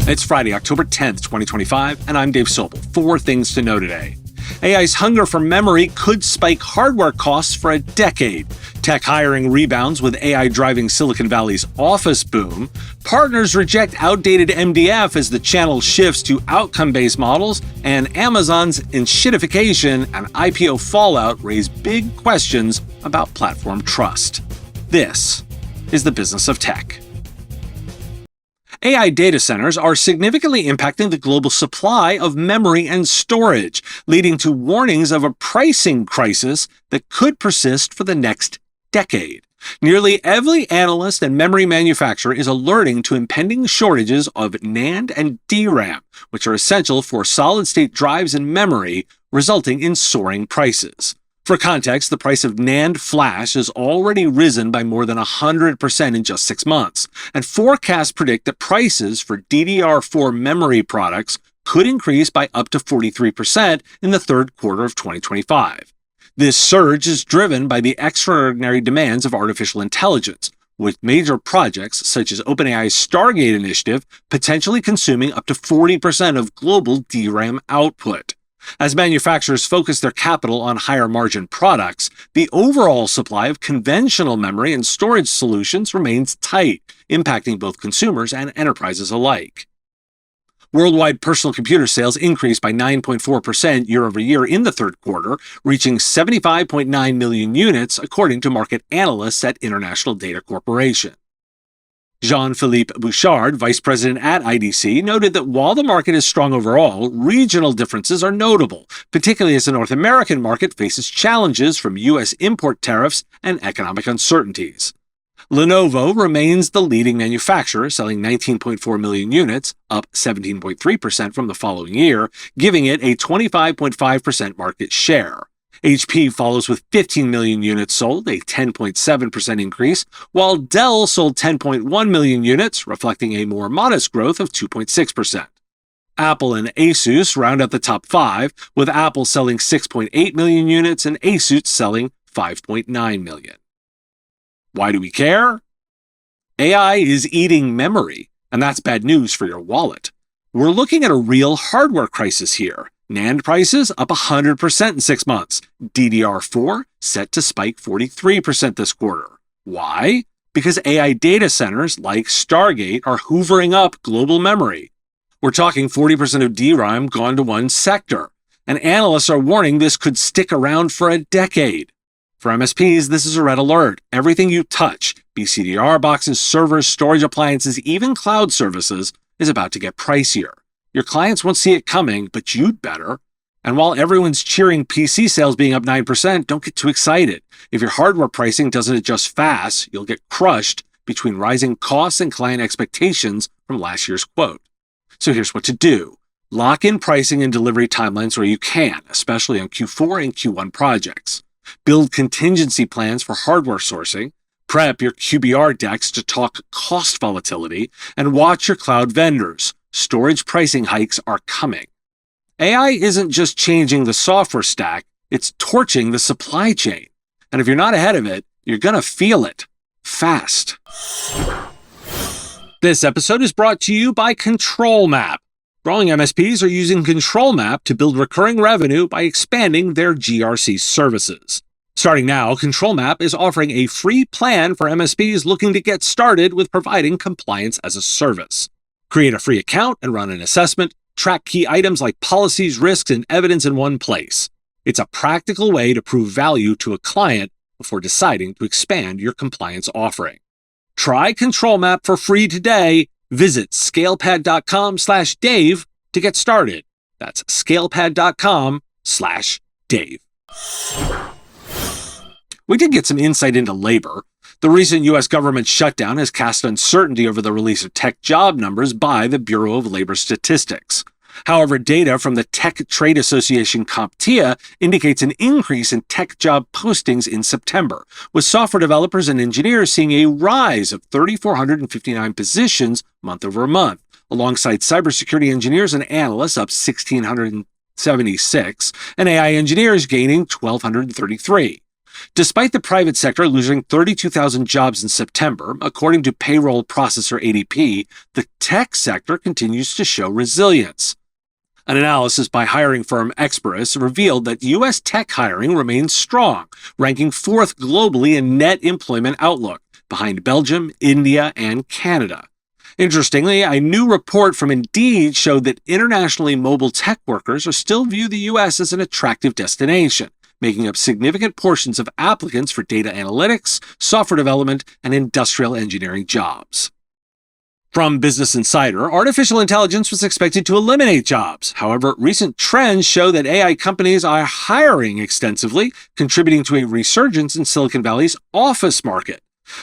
It's Friday, October 10th, 2025, and I'm Dave Sobel. 4 things to know today. AI's hunger for memory could spike hardware costs for a decade. Tech hiring rebounds with AI driving Silicon Valley's office boom. Partners reject outdated MDF as the channel shifts to outcome-based models. And Amazon's Inshittification and IPO fallout raise big questions about platform trust. This is the business of tech. AI data centers are significantly impacting the global supply of memory and storage, leading to warnings of a pricing crisis that could persist for the next decade. Nearly every analyst and memory manufacturer is alerting to impending shortages of NAND and DRAM, which are essential for solid-state drives and memory, resulting in soaring prices. For context, the price of NAND Flash has already risen by more than 100% in just 6 months, and forecasts predict that prices for DDR4 memory products could increase by up to 43% in the third quarter of 2025. This surge is driven by the extraordinary demands of artificial intelligence, with major projects such as OpenAI's Stargate initiative potentially consuming up to 40% of global DRAM output. As manufacturers focus their capital on higher-margin products, the overall supply of conventional memory and storage solutions remains tight, impacting both consumers and enterprises alike. Worldwide personal computer sales increased by 9.4% year-over-year in the third quarter, reaching 75.9 million units, according to market analysts at International Data Corporation. Jean-Philippe Bouchard, vice president at IDC, noted that while the market is strong overall, regional differences are notable, particularly as the North American market faces challenges from U.S. import tariffs and economic uncertainties. Lenovo remains the leading manufacturer, selling 19.4 million units, up 17.3% from the following year, giving it a 25.5% market share. HP follows with 15 million units sold, a 10.7% increase, while Dell sold 10.1 million units, reflecting a more modest growth of 2.6%. Apple and Asus round out the top 5, with Apple selling 6.8 million units and Asus selling 5.9 million. Why do we care? AI is eating memory, and that's bad news for your wallet. We're looking at a real hardware crisis here. NAND prices up 100% in 6 months. DDR4 set to spike 43% this quarter. Why? Because AI data centers like Stargate are hoovering up global memory. We're talking 40% of DRAM gone to one sector, and analysts are warning this could stick around for a decade. For MSPs, this is a red alert. Everything you touch, BCDR boxes, servers, storage appliances, even cloud services, is about to get pricier. Your clients won't see it coming, but you'd better. And while everyone's cheering PC sales being up 9%, don't get too excited. If your hardware pricing doesn't adjust fast, you'll get crushed between rising costs and client expectations from last year's quote. So here's what to do. Lock in pricing and delivery timelines where you can, especially on Q4 and Q1 projects. Build contingency plans for hardware sourcing. Prep your QBR decks to talk cost volatility, and watch your cloud vendors. Storage pricing hikes are coming. AI isn't just changing the software stack, it's torching the supply chain. And if you're not ahead of it, you're going to feel it fast. This episode is brought to you by ControlMap. Growing MSPs are using ControlMap to build recurring revenue by expanding their GRC services. Starting now, ControlMap is offering a free plan for MSPs looking to get started with providing compliance as a service. Create a free account and run an assessment. Track key items like policies, risks, and evidence in one place. It's a practical way to prove value to a client before deciding to expand your compliance offering. Try ControlMap for free today. Visit scalepad.com/Dave to get started. That's scalepad.com/Dave. We did get some insight into labor. The recent U.S. government shutdown has cast uncertainty over the release of tech job numbers by the Bureau of Labor Statistics. However, data from the Tech Trade Association CompTIA indicates an increase in tech job postings in September, with software developers and engineers seeing a rise of 3,459 positions month over month, alongside cybersecurity engineers and analysts up 1,676, and AI engineers gaining 1,233. Despite the private sector losing 32,000 jobs in September, according to payroll processor ADP, the tech sector continues to show resilience. An analysis by hiring firm Experis revealed that U.S. tech hiring remains strong, ranking fourth globally in net employment outlook, behind Belgium, India, and Canada. Interestingly, a new report from Indeed showed that internationally mobile tech workers are still view the U.S. as an attractive destination, making up significant portions of applicants for data analytics, software development, and industrial engineering jobs. From Business Insider, artificial intelligence was expected to eliminate jobs. However, recent trends show that AI companies are hiring extensively, contributing to a resurgence in Silicon Valley's office market.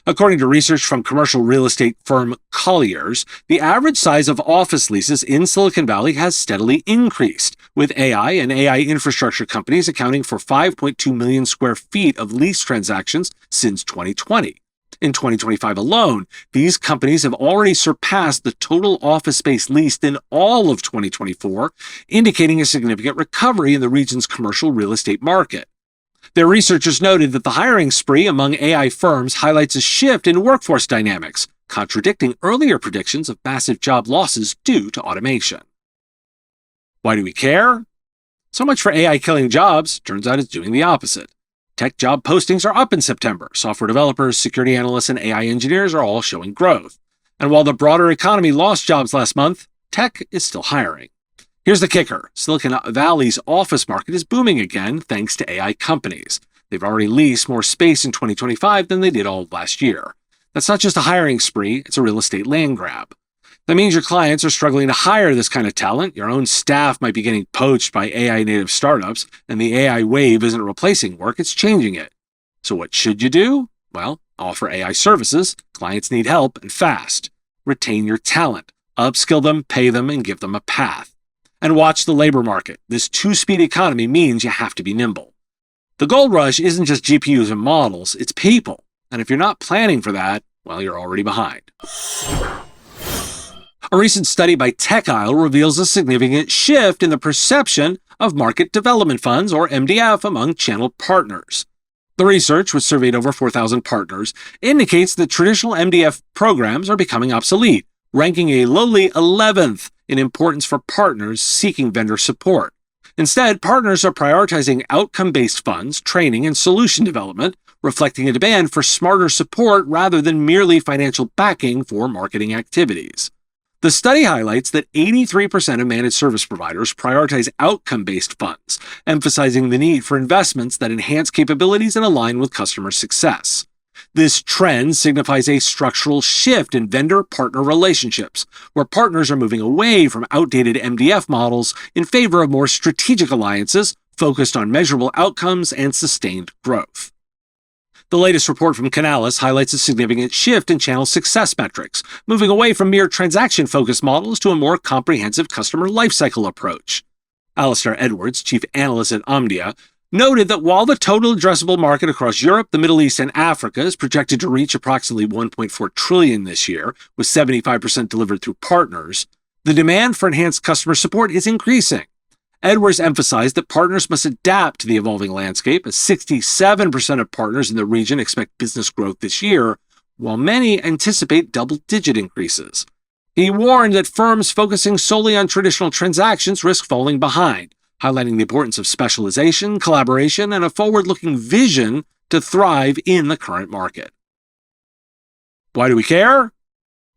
According to research from commercial real estate firm Colliers, the average size of office leases in Silicon Valley has steadily increased, with AI and AI infrastructure companies accounting for 5.2 million square feet of lease transactions since 2020. In 2025 alone, these companies have already surpassed the total office space leased in all of 2024, indicating a significant recovery in the region's commercial real estate market. Their researchers noted that the hiring spree among AI firms highlights a shift in workforce dynamics, contradicting earlier predictions of massive job losses due to automation. Why do we care? So much for AI killing jobs. Turns out it's doing the opposite. Tech job postings are up in September. Software developers, security analysts, and AI engineers are all showing growth. And while the broader economy lost jobs last month, tech is still hiring. Here's the kicker. Silicon Valley's office market is booming again thanks to AI companies. They've already leased more space in 2025 than they did all of last year. That's not just a hiring spree, it's a real estate land grab. That means your clients are struggling to hire this kind of talent, your own staff might be getting poached by AI-native startups, and the AI wave isn't replacing work, it's changing it. So what should you do? Well, offer AI services. Clients need help, and fast. Retain your talent. Upskill them, pay them, and give them a path. And watch the labor market. This two-speed economy means you have to be nimble. The gold rush isn't just GPUs and models, it's people. And if you're not planning for that, well, you're already behind. A recent study by TechIsle reveals a significant shift in the perception of market development funds, or MDF, among channel partners. The research, which surveyed over 4,000 partners, indicates that traditional MDF programs are becoming obsolete, ranking a lowly 11th in importance for partners seeking vendor support. Instead, partners are prioritizing outcome-based funds, training, and solution development, reflecting a demand for smarter support rather than merely financial backing for marketing activities. The study highlights that 83% of managed service providers prioritize outcome-based funds, emphasizing the need for investments that enhance capabilities and align with customer success. This trend signifies a structural shift in vendor-partner relationships, where partners are moving away from outdated MDF models in favor of more strategic alliances focused on measurable outcomes and sustained growth. The latest report from Analysts highlights a significant shift in channel success metrics, moving away from mere transaction-focused models to a more comprehensive customer lifecycle approach. Alistair Edwards, chief analyst at Omdia, noted that while the total addressable market across Europe, the Middle East, and Africa is projected to reach approximately $1.4 trillion this year, with 75% delivered through partners, the demand for enhanced customer support is increasing. Edwards emphasized that partners must adapt to the evolving landscape, as 67% of partners in the region expect business growth this year, while many anticipate double-digit increases. He warned that firms focusing solely on traditional transactions risk falling behind, highlighting the importance of specialization, collaboration, and a forward-looking vision to thrive in the current market. Why do we care?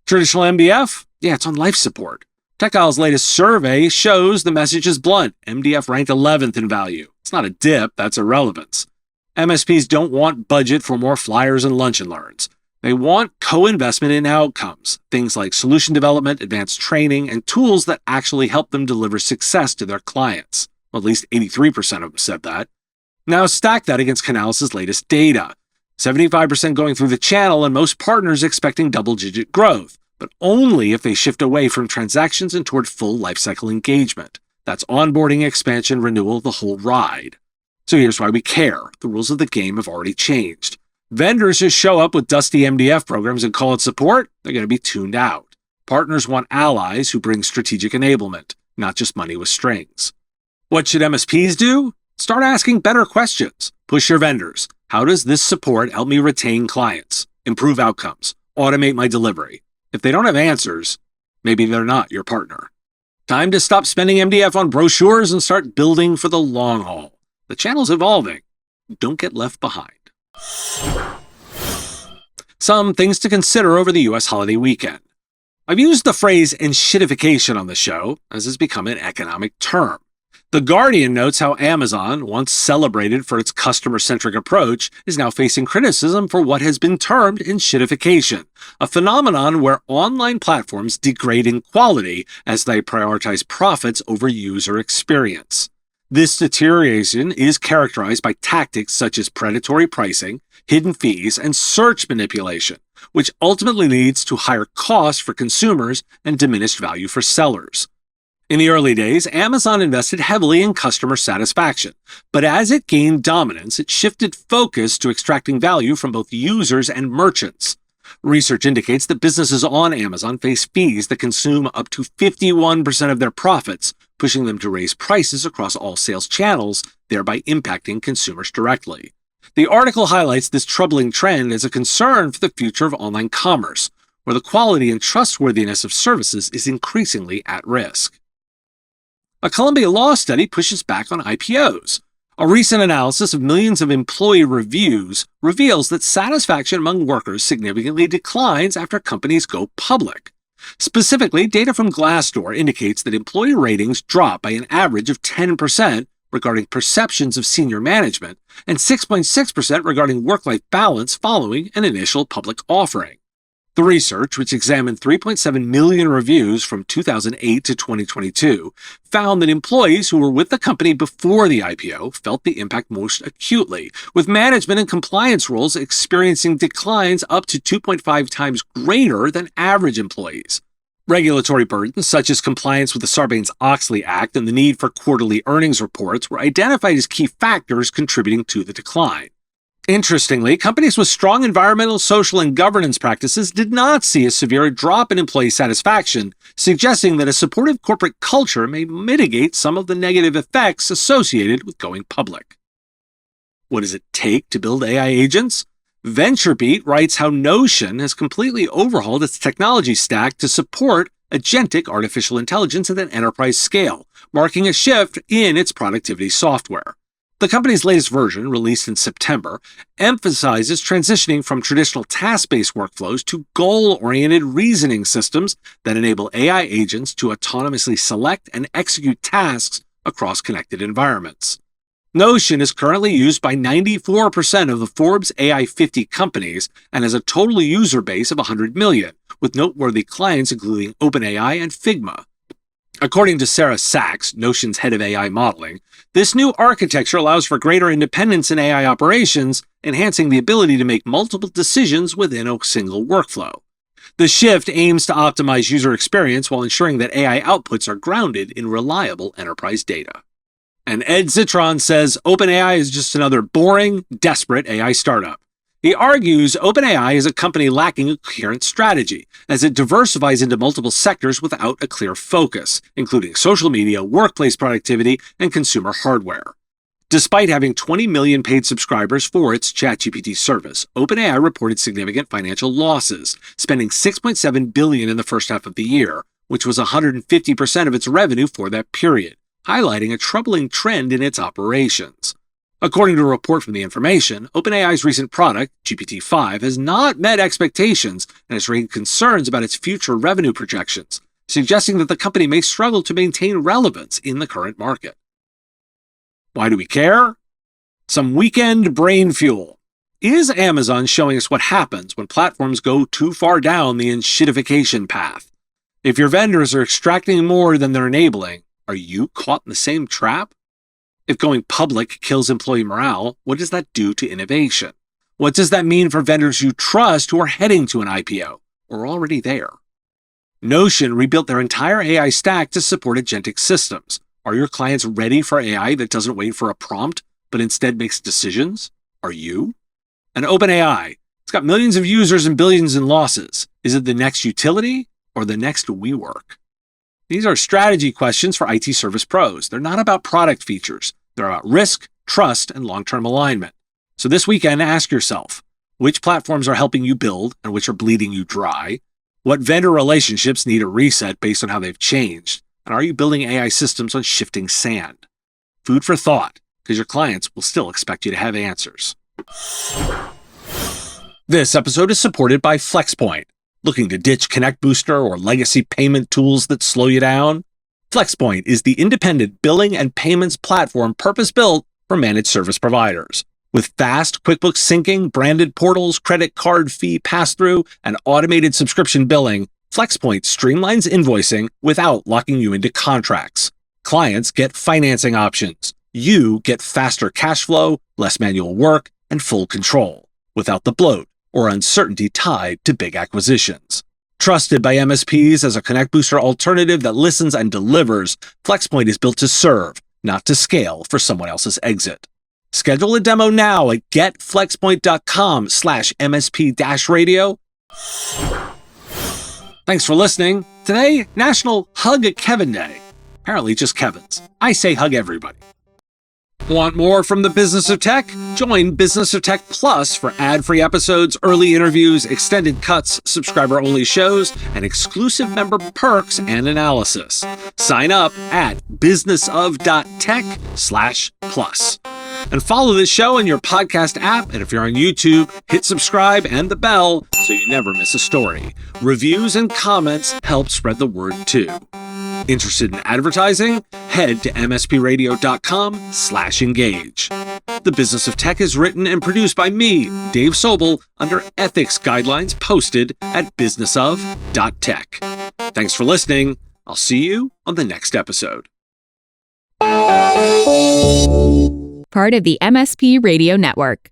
Traditional MDF? Yeah, it's on life support. TechIsle's latest survey shows the message is blunt. MDF ranked 11th in value. It's not a dip, that's irrelevance. MSPs don't want budget for more flyers and lunch and learns. They want co-investment in outcomes, things like solution development, advanced training, and tools that actually help them deliver success to their clients. Well, at least 83% of them said that. Now stack that against Canalys' latest data. 75% going through the channel and most partners expecting double-digit growth, but only if they shift away from transactions and toward full lifecycle engagement. That's onboarding, expansion, renewal, the whole ride. So here's why we care. The rules of the game have already changed. Vendors who show up with dusty MDF programs and call it support, they're going to be tuned out. Partners want allies who bring strategic enablement, not just money with strings. What should MSPs do? Start asking better questions. Push your vendors. How does this support help me retain clients, improve outcomes, automate my delivery? If they don't have answers, maybe they're not your partner. Time to stop spending MDF on brochures and start building for the long haul. The channel's evolving. Don't get left behind. Some things to consider over the US holiday weekend. I've used the phrase Inshittification on the show, as has become an economic term. The Guardian notes how Amazon, once celebrated for its customer-centric approach, is now facing criticism for what has been termed Inshittification, a phenomenon where online platforms degrade in quality as they prioritize profits over user experience. This deterioration is characterized by tactics such as predatory pricing, hidden fees, and search manipulation, which ultimately leads to higher costs for consumers and diminished value for sellers. In the early days, Amazon invested heavily in customer satisfaction, but as it gained dominance, it shifted focus to extracting value from both users and merchants. Research indicates that businesses on Amazon face fees that consume up to 51% of their profits, pushing them to raise prices across all sales channels, thereby impacting consumers directly. The article highlights this troubling trend as a concern for the future of online commerce, where the quality and trustworthiness of services is increasingly at risk. A Columbia Law study pushes back on IPOs. A recent analysis of millions of employee reviews reveals that satisfaction among workers significantly declines after companies go public. Specifically, data from Glassdoor indicates that employee ratings drop by an average of 10% regarding perceptions of senior management and 6.6% regarding work-life balance following an initial public offering. The research, which examined 3.7 million reviews from 2008 to 2022, found that employees who were with the company before the IPO felt the impact most acutely, with management and compliance roles experiencing declines up to 2.5 times greater than average employees. Regulatory burdens, such as compliance with the Sarbanes-Oxley Act and the need for quarterly earnings reports, were identified as key factors contributing to the decline. Interestingly, companies with strong environmental, social, and governance practices did not see a severe drop in employee satisfaction, suggesting that a supportive corporate culture may mitigate some of the negative effects associated with going public. What does it take to build AI agents? VentureBeat writes how Notion has completely overhauled its technology stack to support agentic artificial intelligence at an enterprise scale, marking a shift in its productivity software. The company's latest version, released in September, emphasizes transitioning from traditional task-based workflows to goal-oriented reasoning systems that enable AI agents to autonomously select and execute tasks across connected environments. Notion is currently used by 94% of the Forbes AI 50 companies and has a total user base of 100 million, with noteworthy clients including OpenAI and Figma. According to Sarah Sachs, Notion's head of AI modeling, this new architecture allows for greater independence in AI operations, enhancing the ability to make multiple decisions within a single workflow. The shift aims to optimize user experience while ensuring that AI outputs are grounded in reliable enterprise data. And Ed Zitron says OpenAI is just another boring, desperate AI startup. He argues OpenAI is a company lacking a coherent strategy, as it diversifies into multiple sectors without a clear focus, including social media, workplace productivity, and consumer hardware. Despite having 20 million paid subscribers for its ChatGPT service, OpenAI reported significant financial losses, spending $6.7 billion in the first half of the year, which was 150% of its revenue for that period, highlighting a troubling trend in its operations. According to a report from The Information, OpenAI's recent product, GPT-5, has not met expectations and has raised concerns about its future revenue projections, suggesting that the company may struggle to maintain relevance in the current market. Why do we care? Some weekend brain fuel. Is Amazon showing us what happens when platforms go too far down the Enshittification path? If your vendors are extracting more than they're enabling, are you caught in the same trap? If going public kills employee morale, what does that do to innovation? What does that mean for vendors you trust who are heading to an IPO or already there? Notion rebuilt their entire AI stack to support agentic systems. Are your clients ready for AI that doesn't wait for a prompt, but instead makes decisions? Are you? And OpenAI, it's got millions of users and billions in losses. Is it the next utility or the next WeWork? These are strategy questions for IT service pros. They're not about product features. They're about risk, trust, and long-term alignment. So this weekend, ask yourself, which platforms are helping you build and which are bleeding you dry? What vendor relationships need a reset based on how they've changed? And are you building AI systems on shifting sand? Food for thought, because your clients will still expect you to have answers. This episode is supported by FlexPoint. Looking to ditch Connect Booster or legacy payment tools that slow you down? FlexPoint is the independent billing and payments platform purpose-built for managed service providers. With fast QuickBooks syncing, branded portals, credit card fee pass-through, and automated subscription billing, FlexPoint streamlines invoicing without locking you into contracts. Clients get financing options. You get faster cash flow, less manual work, and full control, without the bloat or uncertainty tied to big acquisitions. Trusted by MSPs as a Connect Booster alternative that listens and delivers, FlexPoint is built to serve, not to scale for someone else's exit. Schedule a demo now at getflexpoint.com/MSP-radio. Thanks for listening. Today, National Hug Kevin Day. Apparently just Kevin's. I say hug everybody. Want more from the Business of Tech? Join Business of Tech Plus for ad-free episodes, early interviews, extended cuts, subscriber-only shows, and exclusive member perks and analysis. Sign up at businessof.tech/plus. And follow this show in your podcast app, and if you're on YouTube, hit subscribe and the bell so you never miss a story. Reviews and comments help spread the word too. Interested in advertising? Head to mspradio.com/engage. The Business of Tech is written and produced by me, Dave Sobel, under ethics guidelines posted at businessof.tech. Thanks for listening. I'll see you on the next episode. Part of the MSP Radio Network.